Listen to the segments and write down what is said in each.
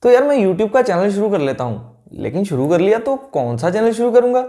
तो यार मैं यूट्यूब का चैनल शुरू कर लेता हूँ, लेकिन शुरू कर लिया तो कौन सा चैनल शुरू करूंगा।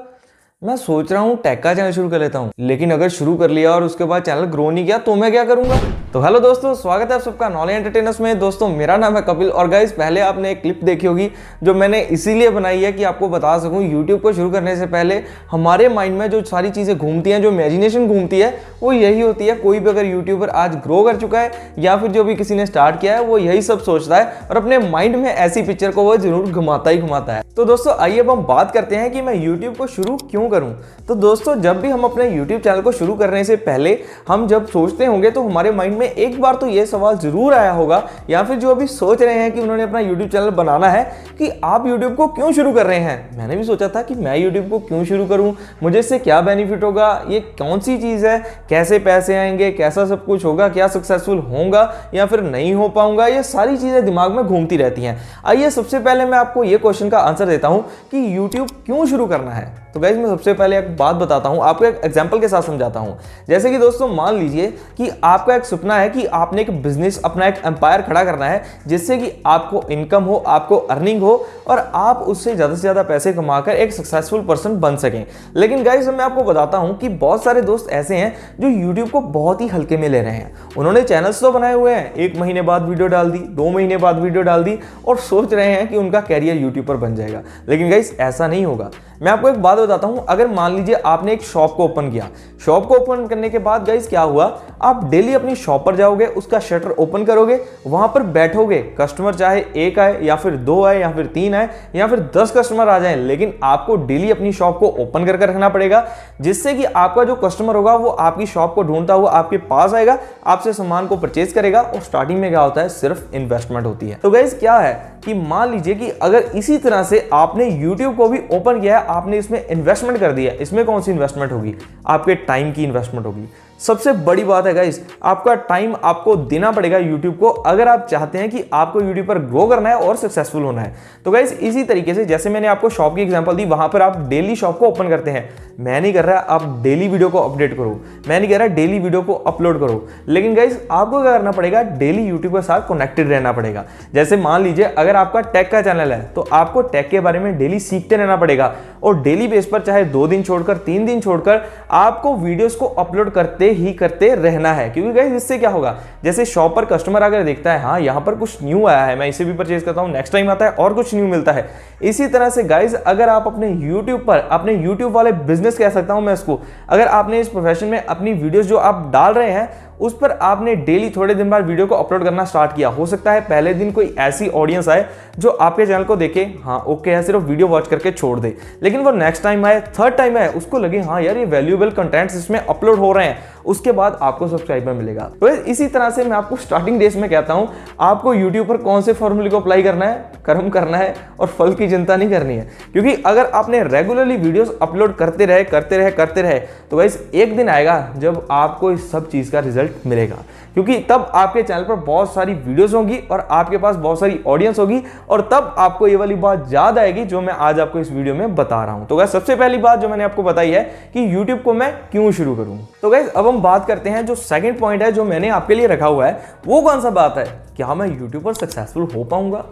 मैं सोच रहा हूँ टेक का चैनल शुरू कर लेता हूँ, लेकिन अगर शुरू कर लिया और उसके बाद चैनल ग्रो नहीं किया तो मैं क्या करूंगा। तो हेलो दोस्तों, स्वागत है आप सबका नॉलेज एंटरटेनर्स में। दोस्तों मेरा नाम है कपिल और गाइस पहले आपने एक क्लिप देखी होगी जो मैंने इसीलिए बनाई है कि आपको बता सकूं यूट्यूब को शुरू करने से पहले हमारे माइंड में जो सारी चीज़ें घूमती हैं, जो इमेजिनेशन घूमती है वो यही होती है। कोई भी अगर यूट्यूबर आज ग्रो कर चुका है या फिर जो भी किसी ने स्टार्ट किया है वो यही सब सोचता है और अपने माइंड में ऐसी पिक्चर को वो जरूर घुमाता ही घुमाता है। तो दोस्तों आइए अब हम बात करते हैं कि मैं यूट्यूब को शुरू क्यों करूं। तो दोस्तों जब भी हम अपने यूट्यूब चैनल को शुरू करने से पहले हम जब सोचते होंगे तो हमारे माइंड में एक बार तो ये सवाल जरूर आया होगा, या फिर जो अभी सोच रहे हैं कि उन्होंने अपना यूट्यूब चैनल बनाना है, कि आप यूट्यूब को क्यों शुरू कर रहे हैं। मैंने भी सोचा था कि मैं यूट्यूब को क्यों शुरू करूं, मुझे इससे क्या बेनिफिट होगा, ये कौन सी चीज़ है, कैसे पैसे आएंगे, कैसा सब कुछ होगा, क्या सक्सेसफुल होगा या फिर नहीं हो पाऊंगा। ये सारी चीज़ें दिमाग में घूमती रहती हैं। आइए सबसे पहले मैं आपको ये क्वेश्चन का आंसर देता हूं कि यूट्यूब क्यों शुरू करना है। तो गाइस मैं सबसे पहले एक बात बताता हूं, आपको एक एग्जांपल के साथ समझाता हूं। जैसे कि दोस्तों मान लीजिए कि आपका एक सपना है कि आपने एक बिजनेस, अपना एक एम्पायर खड़ा करना है जिससे कि आपको इनकम हो, आपको अर्निंग हो और आप उससे ज़्यादा से ज़्यादा पैसे कमाकर एक सक्सेसफुल पर्सन बन सकें। लेकिन गाइस मैं आपको बताता हूं कि बहुत सारे दोस्त ऐसे हैं जो यूट्यूब को बहुत ही हल्के में ले रहे हैं। उन्होंने चैनल्स तो बनाए हुए हैं, 1 महीने बाद वीडियो डाल दी, 2 महीने बाद वीडियो डाल दी और सोच रहे हैं कि उनका कैरियर यूट्यूब पर बन जाएगा। लेकिन गाइस ऐसा नहीं होगा। मैं आपको एक बात बताता हूं, अगर मान लीजिए आपने एक शॉप को ओपन किया, शॉप को ओपन करने के बाद गाइस क्या हुआ, आप डेली अपनी शॉप पर जाओगे, उसका शटर ओपन करोगे, वहां पर बैठोगे, कस्टमर चाहे 1 आए या फिर 2 आए या फिर 3 आए या फिर 10 कस्टमर आ जाए, लेकिन आपको डेली अपनी शॉप को ओपन करके रखना पड़ेगा, जिससे कि आपका जो कस्टमर होगा वो आपकी शॉप को ढूंढता हुआ आपके पास आएगा, आपसे सामान को परचेज करेगा। और स्टार्टिंग में क्या होता है, सिर्फ इन्वेस्टमेंट होती है। तो गाइस क्या है कि मान लीजिए कि अगर इसी तरह से आपने यूट्यूब को भी ओपन किया है, आपने इसमें इन्वेस्टमेंट कर दिया, इसमें कौन सी इन्वेस्टमेंट होगी, आपके टाइम की इन्वेस्टमेंट होगी। सबसे बड़ी बात है गाइस, आपका टाइम आपको देना पड़ेगा यूट्यूब को, अगर आप चाहते हैं कि आपको यूट्यूब पर ग्रो करना है और सक्सेसफुल होना है। तो गाइस इसी तरीके से जैसे मैंने आपको शॉप की एग्जांपल दी, वहां पर आप डेली शॉप को ओपन करते हैं। मैं नहीं कर रहा आप डेली वीडियो को अपडेट करो, मैं नहीं कह रहा डेली वीडियो को अपलोड करो, लेकिन गाइस आपको क्या करना पड़ेगा, डेली यूट्यूब के साथ कनेक्टेड रहना पड़ेगा। जैसे मान लीजिए अगर आपका टेक का चैनल है तो आपको टेक के बारे में डेली सीखते रहना पड़ेगा और डेली बेस पर चाहे 2 दिन छोड़कर 3 दिन छोड़कर आपको वीडियोस को अपलोड करते ही करते रहना है। क्योंकि गाइस इससे क्या होगा, जैसे शॉप पर कस्टमर अगर देखता है हाँ यहाँ पर कुछ न्यू आया है, मैं इसे भी परचेज करता हूँ, नेक्स्ट टाइम आता है और कुछ न्यू मिलता है। इसी तरह से गाइस अगर आप अपने यूट्यूब पर, अपने यूट्यूब वाले बिजनेस कह सकता हूं मैं इसको, अगर आपने इस प्रोफेशन में अपनी वीडियोस जो आप डाल रहे हैं उस पर आपने डेली थोड़े दिन बाद वीडियो को अपलोड करना स्टार्ट किया, हो सकता है पहले दिन कोई ऐसी ऑडियंस आए जो आपके चैनल को देखे, हाँ ओके है, सिर्फ वीडियो वॉच करके छोड़ दे, लेकिन वो नेक्स्ट टाइम आए, थर्ड टाइम आए, उसको लगे हाँ यार ये वैल्यूएबल कंटेंट्स इसमें अपलोड हो रहे हैं, उसके बाद आपको सब्सक्राइबर मिलेगा। तो इसी तरह से मैं आपको स्टार्टिंग डेज में कहता हूं, आपको यूट्यूब पर कौन से फॉर्मूले को अप्लाई करना है, कर्म करना है और फल की चिंता नहीं करनी है। क्योंकि अगर आपने रेगुलरली वीडियोस अपलोड करते रहे तो गाइस एक दिन आएगा जब आपको इस सब चीज का रिजल्ट मिलेगा, क्योंकि तब आपके चैनल पर बहुत सारी वीडियोस होंगी और आपके पास बहुत सारी ऑडियंस होगी और तब आपको ये वाली बात याद आएगी जो मैं आज आपको इस वीडियो में बता रहा हूं। तो गाइस सबसे पहली बात जो मैंने आपको बताई है कि YouTube को मैं क्यों शुरू करूं। तो गाइस अब हम बात करते हैं जो सेकंड पॉइंट है जो मैंने आपके लिए रखा हुआ है, वो कौन सा बात है, क्या मैं YouTube पर सक्सेसफुल हो पाऊंगा,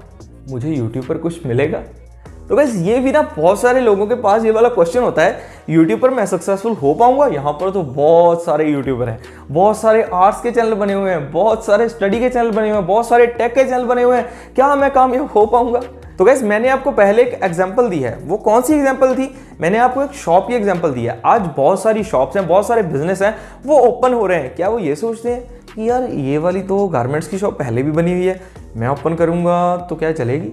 मुझे YouTube पर कुछ मिलेगा। तो गाइस ये भी ना बहुत सारे लोगों के पास ये वाला क्वेश्चन होता है, यूट्यूब पर मैं सक्सेसफुल हो पाऊंगा। यहाँ पर तो बहुत सारे यूट्यूबर हैं, बहुत सारे आर्ट्स के चैनल बने हुए हैं, बहुत सारे स्टडी के चैनल बने हुए हैं, बहुत सारे टेक के चैनल बने हुए हैं, क्या मैं कामयाब हो पाऊंगा। तो गाइस मैंने आपको पहले एक एग्जांपल दी है, वो कौन सी एग्जांपल थी, मैंने आपको एक शॉप की एग्जांपल दी है। आज बहुत सारी शॉप्स हैं, बहुत सारे बिजनेस हैं, वो ओपन हो रहे हैं। क्या वो ये सोचते हैं कि यार ये वाली तो गारमेंट्स की शॉप पहले भी बनी हुई है, मैं ओपन करूंगा तो क्या चलेगी।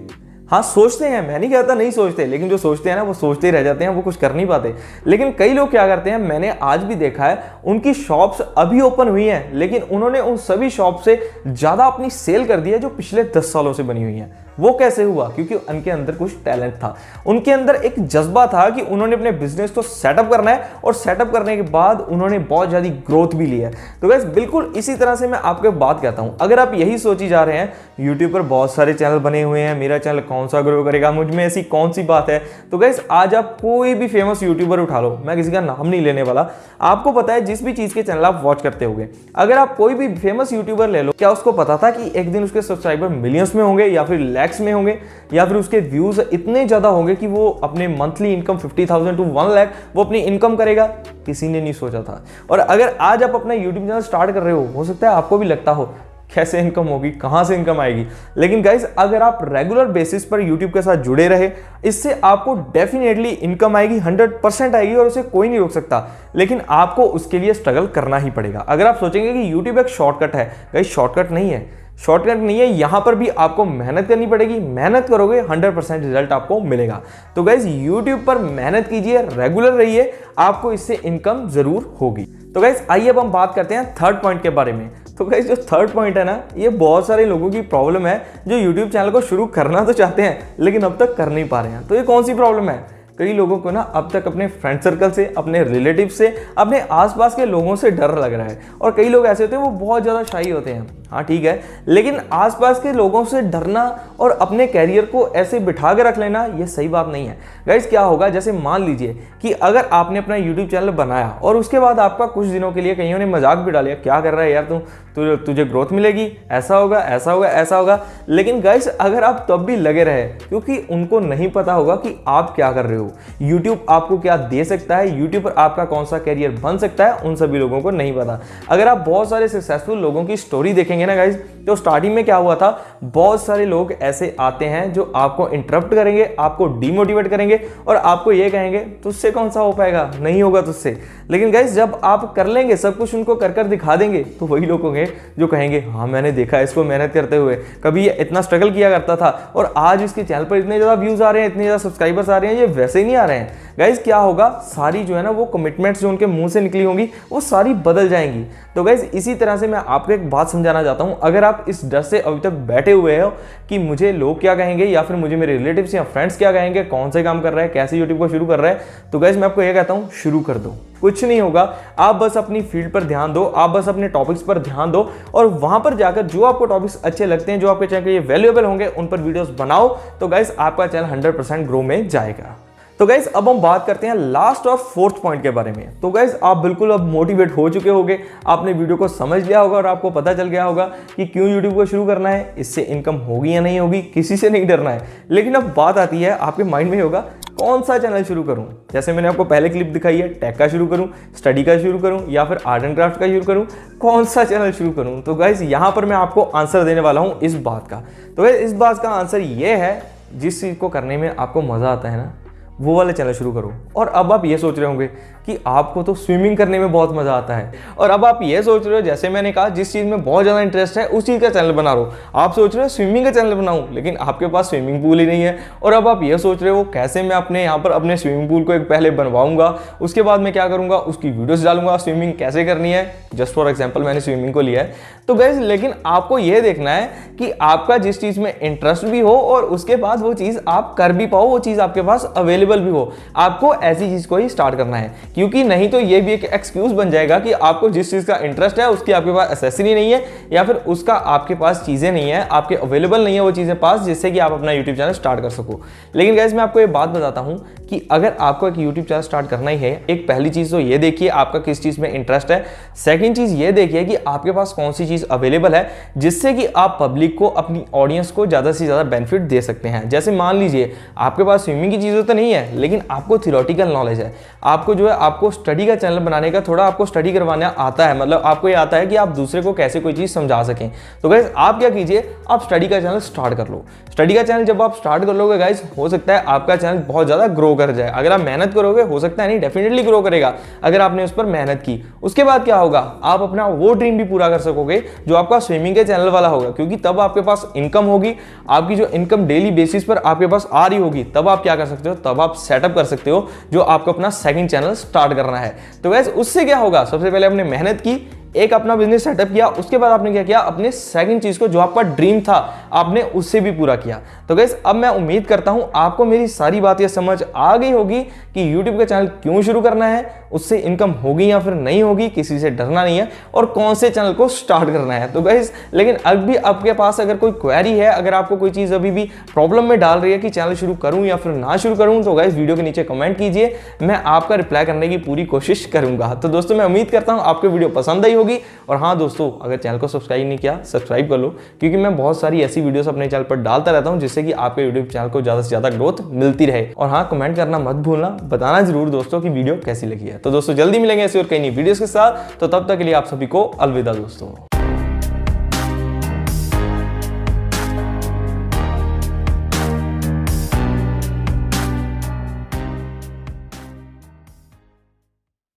हाँ सोचते हैं, मैं नहीं कहता नहीं सोचते, लेकिन जो सोचते हैं ना वो सोचते ही रह जाते हैं, वो कुछ कर नहीं पाते। लेकिन कई लोग क्या करते हैं, मैंने आज भी देखा है, उनकी शॉप्स अभी ओपन हुई हैं लेकिन उन्होंने उन सभी शॉप से ज़्यादा अपनी सेल कर दी है जो पिछले 10 सालों से बनी हुई हैं। वो कैसे हुआ, क्योंकि उनके अंदर कुछ टैलेंट था, उनके अंदर एक जज्बा था कि उन्होंने अपने बिजनेस को सेटअप करना है और सेटअप करने के बाद उन्होंने बहुत ज़्यादा ग्रोथ भी ली है। तो गाइस बिल्कुल इसी तरह से मैं आपको बात कहता हूँ, अगर आप यही सोची जा रहे हैं यूट्यूब पर बहुत सारे चैनल बने हुए हैं, मेरा चैनल कौन सा ग्रो करेगा, मुझ में ऐसी कौन सी बात है, तो गाइस आज आप कोई भी फेमस यूट्यूबर उठा लो, मैं किसी का नाम नहीं लेने वाला, आपको पता है जिस भी चीज़ के चैनल आप वॉच करते होंगे, अगर आप कोई भी फेमस यूट्यूबर ले लो, क्या उसको पता था कि एक दिन उसके सब्सक्राइबर मिलियंस में होंगे या फिर लैक्स में होंगे या फिर उसके व्यूज इतने ज़्यादा होंगे कि वो अपने मंथली इनकम 50,000 to 1 लाख वो अपनी इनकम करेगा, किसी ने नहीं सोचा था। और अगर आज आप अपना यूट्यूब चैनल स्टार्ट कर रहे हो सकता है आपको भी लगता हो कैसे इनकम होगी, कहाँ से इनकम आएगी। लेकिन गाइस अगर आप रेगुलर बेसिस पर यूट्यूब के साथ जुड़े रहे, इससे आपको डेफिनेटली इनकम आएगी, 100% आएगी और उसे कोई नहीं रोक सकता। लेकिन आपको उसके लिए स्ट्रगल करना ही पड़ेगा। अगर आप सोचेंगे कि यूट्यूब एक शॉर्टकट है, गाइस शॉर्टकट नहीं है, शॉर्टकट नहीं है। यहां पर भी आपको मेहनत करनी पड़ेगी, मेहनत करोगे 100% रिजल्ट आपको मिलेगा। तो गाइस YouTube पर मेहनत कीजिए, रेगुलर रहिए, आपको इससे इनकम जरूर होगी। तो गाइस आइए अब हम बात करते हैं थर्ड पॉइंट के बारे में। तो गाइस जो थर्ड पॉइंट है ना, ये बहुत सारे लोगों की प्रॉब्लम है जो YouTube चैनल को शुरू करना तो चाहते हैं लेकिन अब तक कर नहीं पा रहे हैं। तो ये कौन सी प्रॉब्लम है? कई लोगों को ना अब तक अपने फ्रेंड सर्कल से, अपने रिलेटिव से, अपने आसपास के लोगों से डर लग रहा है। और कई लोग ऐसे होते हैं वो बहुत ज़्यादा शाई होते हैं, हाँ ठीक है, लेकिन आसपास के लोगों से डरना और अपने कैरियर को ऐसे बिठा के रख लेना ये सही बात नहीं है। गाइस क्या होगा, जैसे मान लीजिए कि अगर आपने अपना यूट्यूब चैनल बनाया और उसके बाद आपका कुछ दिनों के लिए कईयों ने मजाक भी डालिया, क्या कर रहा है यार तुझे ग्रोथ मिलेगी, ऐसा होगा ऐसा होगा ऐसा होगा। लेकिन गाइस अगर आप तब भी लगे रहे, क्योंकि उनको नहीं पता होगा कि आप क्या कर रहे हो, यूट्यूब आपको क्या दे सकता है, यूट्यूब पर आपका कौन सा कैरियर बन सकता है, उन सभी लोगों को नहीं पता। अगर आप बहुत सारे सक्सेसफुल लोगों की स्टोरी देखेंगे ना गाइस, तो स्टार्टिंग में क्या हुआ था, बहुत सारे लोग ऐसे आते हैं जो आपको इंटरप्ट करेंगे, आपको डिमोटिवेट करेंगे और आपको ये कहेंगे तुझसे कौन सा हो पाएगा, नहीं होगा तुझसे। लेकिन गाइस जब आप कर लेंगे, सब कुछ उनको कर कर दिखा देंगे, तो वही लोग होंगे जो कहेंगे हाँ मैंने देखा इसको मेहनत करते हुए, कभी ये इतना स्ट्रगल किया करता था और आज इसके चैनल पर इतने ज़्यादा व्यूज आ रहे हैं, इतने ज़्यादा सब्सक्राइबर्स आ रहे हैं, ये वैसे ही नहीं आ रहे हैं। गाइस क्या होगा, सारी जो है ना वो कमिटमेंट्स जो उनके मुंह से निकली होंगी वो सारी बदल जाएंगी। तो गाइस इसी तरह से मैं आपको एक बात समझाना चाहता हूं, अगर आप इस डर से अभी तक बैठे हुए हो कि मुझे लोग क्या कहेंगे या फिर मुझे मेरे रिलेटिव्स या फ्रेंड्स क्या कहेंगे, कौन से काम कर रहा है, कैसे यूट्यूब को शुरू कर रहा है, तो गाइस मैं आपको ये कहता हूं शुरू कर दो, कुछ नहीं होगा। आप बस अपनी फील्ड पर ध्यान दो, आप बस अपने टॉपिक्स पर ध्यान दो और वहां पर जाकर जो आपको टॉपिक्स अच्छे लगते हैं, जो आपके चैनल के लिए वैल्यूएबल होंगे, उन पर वीडियोस बनाओ। तो गाइस आपका चैनल 100% ग्रो में जाएगा। तो गाइस अब हम बात करते हैं लास्ट और फोर्थ पॉइंट के बारे में। तो गाइस आप बिल्कुल अब मोटिवेट हो चुके होंगे, आपने वीडियो को समझ लिया होगा और आपको पता चल गया होगा कि क्यों यूट्यूब को शुरू करना है, इससे इनकम होगी या नहीं होगी, किसी से नहीं डरना है। लेकिन अब बात आती है, आपके माइंड में होगा कौन सा चैनल शुरू करूं। जैसे मैंने आपको पहले क्लिप दिखाई है, टेक का शुरू करूं, स्टडी का शुरू करूं या फिर आर्ट एंड क्राफ्ट का शुरू करूं, कौन सा चैनल शुरू करूं। तो गाइस यहां पर मैं आपको आंसर देने वाला हूं इस बात का। तो गाइस इस बात का आंसर ये है, जिस चीज को करने में आपको मजा आता है ना, वो वाले चैनल शुरू करो। और अब आप ये सोच रहे होंगे कि आपको तो स्विमिंग करने में बहुत मजा आता है, और अब आप ये सोच रहे हो, जैसे मैंने कहा जिस चीज में बहुत ज्यादा इंटरेस्ट है उस चीज का चैनल बना रहे हो। आप सोच रहे हो स्विमिंग का चैनल बनाऊं, लेकिन आपके पास स्विमिंग पूल ही नहीं है। और अब आप ये सोच रहे हो कैसे मैं अपने यहाँ पर अपने स्विमिंग पूल को एक पहले बनवाऊंगा, उसके बाद मैं क्या करूंगा, उसकी वीडियोस डालूंगा, स्विमिंग कैसे करनी है। जस्ट फॉर एग्जाम्पल मैंने स्विमिंग को लिया है। तो गाइस लेकिन आपको ये देखना है कि आपका जिस चीज में इंटरेस्ट भी हो और उसके बाद वो चीज आप कर भी पाओ, वो चीज आपके पास अवेलेबल भी हो। आपको ऐसी चीज को ही स्टार्ट करना है, क्योंकि नहीं तो ये भी एक एक्सक्यूज बन जाएगा कि आपको जिस चीज का इंटरेस्ट है उसकी आपके पास एसेसरी नहीं है या फिर उसका आपके पास चीजें नहीं है, आपके अवेलेबल नहीं है वो चीजें पास, जिससे कि आप अपना यूट्यूब चैनल स्टार्ट कर सको। लेकिन गाइस मैं आपको ये बात बताता हूं कि अगर आपको एक यूट्यूब चैनल स्टार्ट करना ही है, एक पहली चीज तो ये देखिए आपका किस चीज में इंटरेस्ट है। सेकंड चीज ये देखिए कि आपके पास कौन सी चीज अवेलेबल है जिससे कि आप पब्लिक को, अपनी ऑडियंस को ज्यादा से ज्यादा बेनिफिट दे सकते हैं। जैसे मान लीजिए आपके पास स्विमिंग की चीजें तो नहीं है, लेकिन आपको थियोरेटिकल नॉलेज है, आपको जो है आपको स्टडी का चैनल बनाने का थोड़ा आपको स्टडी करवाना आता है, मतलब आपको ये आता है कि आप दूसरे को कैसे कोई चीज समझा सकें। तो गाइस आप क्या कीजिए, आप स्टडी का चैनल स्टार्ट कर लो। स्टडी का चैनल जब आप स्टार्ट कर लोगे गाइस, हो सकता है आपका चैनल बहुत ज्यादा ग्रो कर जाए। अगर आप मेहनत करोगे, हो सकता है नहीं, डेफिनेटली ग्रो करेगा अगर आपने उस पर मेहनत की। उसके बाद क्या होगा, आप अपना वो ड्रीम भी पूरा कर सकोगे जो आपका स्विमिंग के चैनल वाला होगा, क्योंकि तब आपके पास इनकम होगी। आपकी जो इनकम डेली बेसिस पर आपके पास आ रही होगी, तब आप क्या कर सकते हो, तब आप सेटअप कर सकते हो जो आपको अपना सेकंड चैनल स्टार्ट करना है। तो गाइस उससे क्या होगा, सबसे पहले आपने मेहनत की, एक अपना बिजनेस सेटअप किया, उसके बाद आपने क्या किया, अपने सेकंड चीज को जो आपका ड्रीम था आपने उससे भी पूरा किया। तो गाइस अब मैं उम्मीद करता हूं आपको मेरी सारी बातें समझ आ गई होगी कि YouTube का चैनल क्यों शुरू करना है, उससे इनकम होगी या फिर नहीं होगी, किसी से डरना नहीं है, और कौन से चैनल को स्टार्ट करना है। तो गाइस लेकिन अभी आपके पास अगर कोई क्वेरी है, अगर आपको कोई चीज़ अभी भी प्रॉब्लम में डाल रही है कि चैनल शुरू करूं या फिर ना शुरू करूं, तो गाइस वीडियो के नीचे कमेंट कीजिए, मैं आपका रिप्लाई करने की पूरी कोशिश करूंगा। तो दोस्तों मैं उम्मीद करता हूं आपको वीडियो पसंद आई होगी। और हाँ दोस्तों, अगर चैनल को सब्सक्राइब नहीं किया, सब्सक्राइब कर लो, क्योंकि मैं बहुत सारी ऐसी वीडियोस अपने चैनल पर डालता रहता हूं जिससे कि आपके यूट्यूब चैनल को ज़्यादा से ज़्यादा ग्रोथ मिलती रहे। और हाँ, कमेंट करना मत भूलना, बताना जरूर दोस्तों कि वीडियो कैसी लगी है। तो दोस्तों जल्दी मिलेंगे ऐसी और कई नई वीडियोस के साथ, तो तब तक के लिए आप सभी को अलविदा दोस्तों।